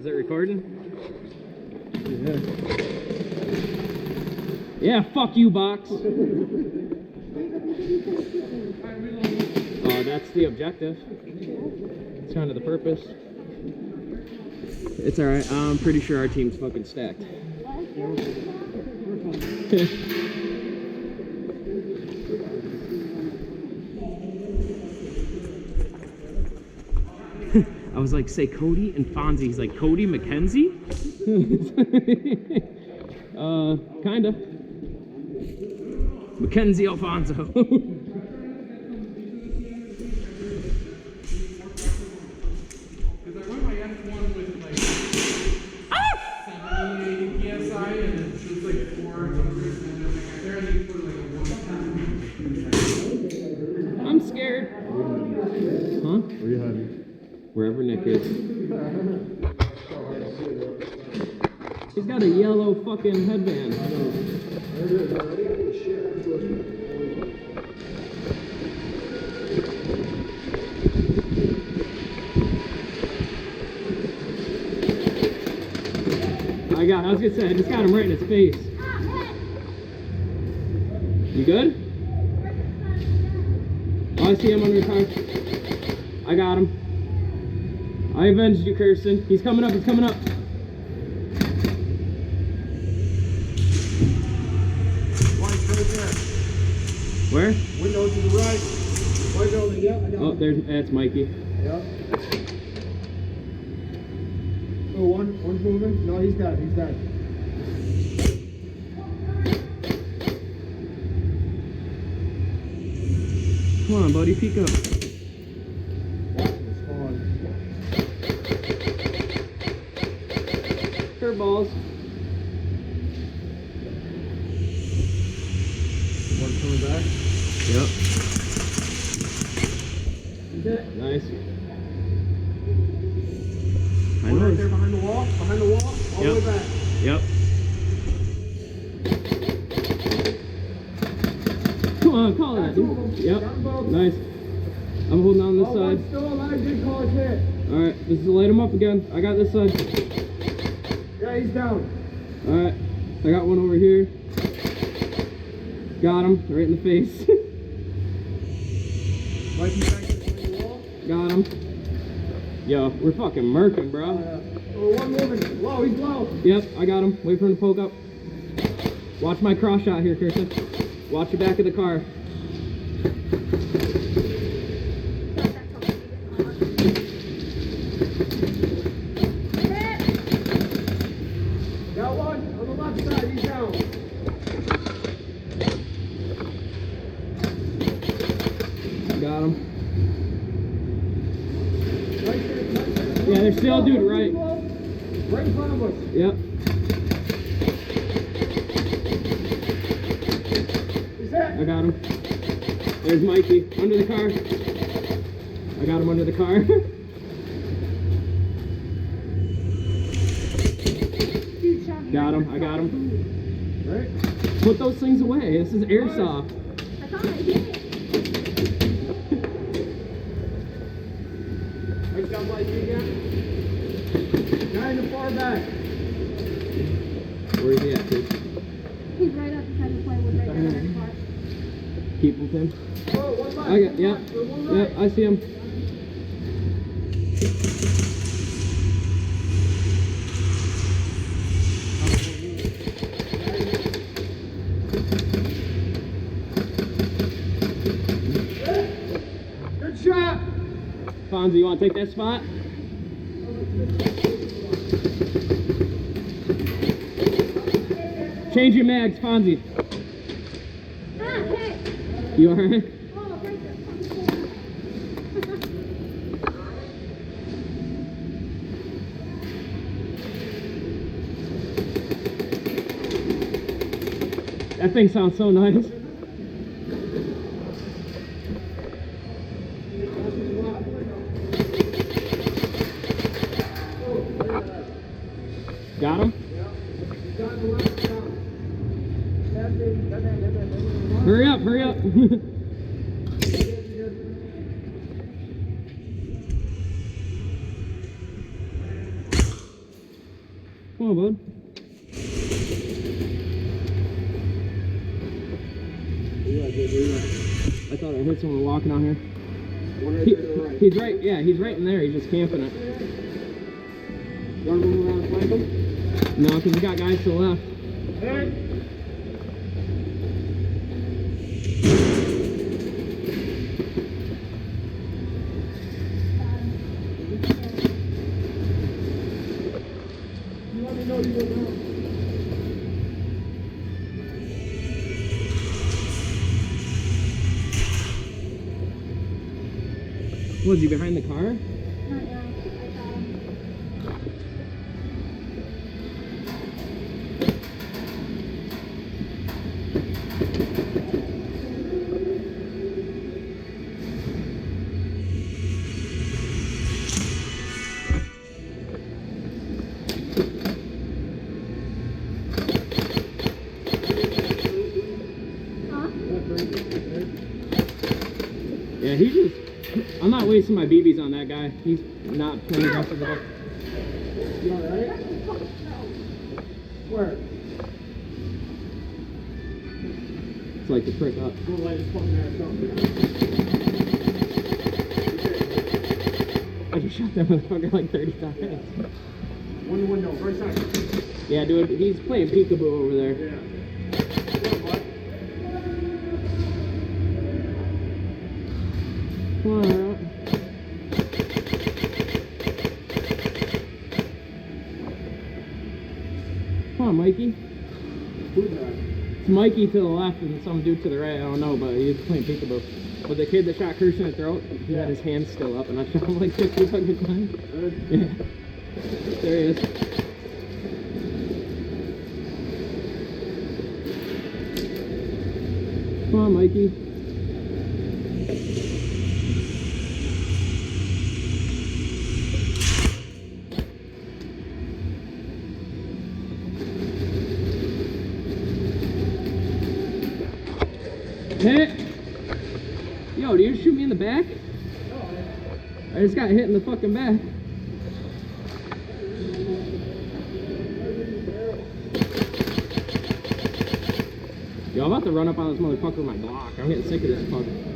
Is it recording? Yeah, fuck you, box. Oh, that's the objective. It's kind of the purpose. It's alright, I'm pretty sure our team's fucking stacked. I was like, say Cody and Fonzie. He's like, Cody McKenzie? Kinda. Mackenzie Alfonso. I'm scared. Huh? Where you heading? Wherever Nick is. He's got a yellow fucking headband. I was gonna say, I just got him right in his face. You good? Oh, I see him under the car. I got him. I avenged you, Kirsten. He's coming up, he's coming up. White right there. Where? Window to the right. White building, yeah. Oh, that's Mikey. Yep. Oh, one's moving. No, he's dead. He's dead. Come on, buddy, peek up. Curveballs. One coming back. Yep. Okay. Nice. I One know. right there behind the wall. Behind the wall. All the way back. Yep. Come on, call that, dude. Yep. Nice. I'm holding on this side. One's still alive. Good call, hit. Alright, this is light him up again. I got this side. Yeah, he's down. Alright, I got one over here. Got him, right in the face. Mikey back behind the wall. Got him. Yo, we're fucking murking, bro. Oh, one moving. Low, he's low. Yep, I got him. Wait for him to poke up. Watch my cross shot here, Kirsten. Watch the back of the car. Got one on the left side. He's down. Got him. Right there. Yeah, there's still a dude right. Right in front of us. Yep. Is that? I got him. There's Mikey under the car. I got him under the car. Got him. I got him. Right. Put those things away. This is airsoft. I thought I did. Right down by you again. Guy in the far back. Where is he at, Chris? He's right up beside the plywood right there in the car. Keep him, Tim. Oh, one left. I got, yep. Yep, I see him. Good shot. Fonzie, you want to take that spot? Change your mags, Fonzie. Ah, hey! You alright? Oh, right there. That thing sounds so nice. Got him? Hurry up, hurry up. Come on, bud. I thought I heard someone walking out here. One right there to the right. He's right, yeah, he's right in there. He's just camping it. You want to move around and flank him? No, because we got guys to the left. Hey! You let me know you go down. Was he behind the car? Not yet. I got him. Huh? Yeah, he's just... I'm not wasting my BBs on that guy. He's not playing aggressive at all. You alright? Where? It's like the prick up. Go light his fucking ass up. I just shot that motherfucker like 30 times. One window, right side. Yeah, dude, he's playing peekaboo over there. Yeah. Come on, alright. Come on, Mikey. Who's that? It's Mikey to the left and some dude to the right. I don't know, but he's playing peekaboo. But the kid that shot Kirsten in the throat, he had his hands still up, and I shot him like 50 fucking times. Yeah. There he is. Come on, Mikey. Hit! Yo, did you shoot me in the back? I just got hit in the fucking back. Yo, I'm about to run up on this motherfucker with my Glock. I'm getting sick of this fucker.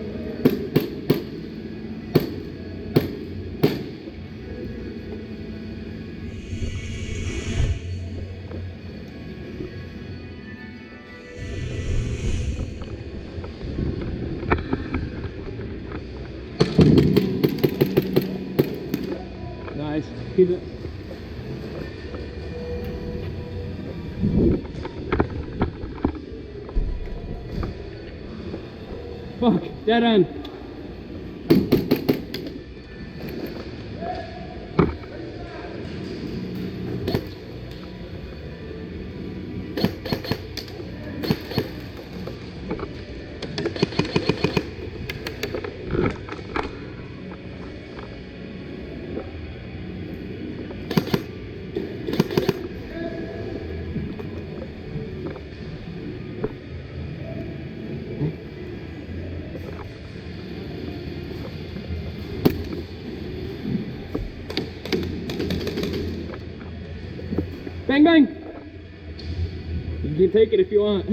Nice. Keep it. Fuck, dead end. Bang, bang! You can take it if you want.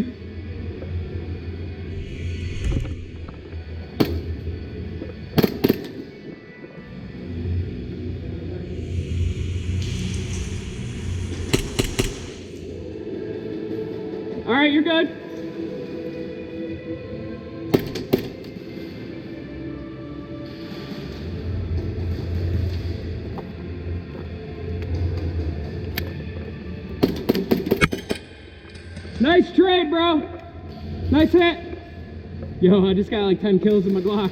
All right, you're good. Nice trade, bro. Nice hit. Yo, I just got like 10 kills in my Glock.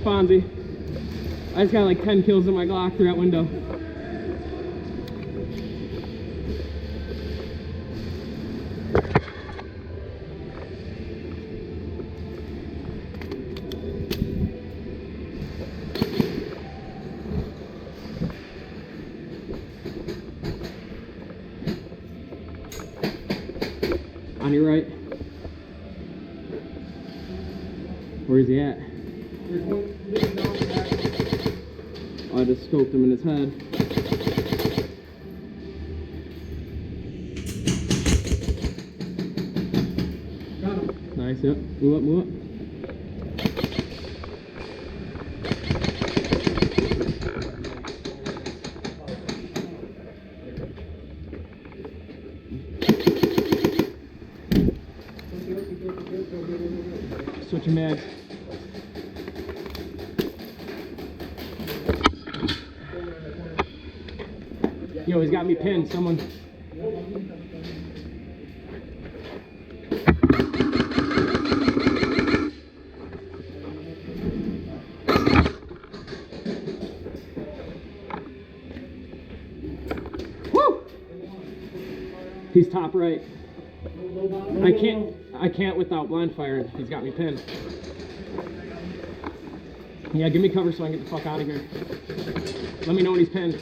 Fonzie. I just got like 10 kills in my Glock through that window. On your right. Where's he at? There's one living down the back. Oh, I just scoped him in his head. Nice, yep. Move up, move up. Switch your mags. Yo, he's got me pinned. Someone. Woo! He's top right. I can't without blind firing. He's got me pinned. Yeah, give me cover so I can get the fuck out of here. Let me know when he's pinned.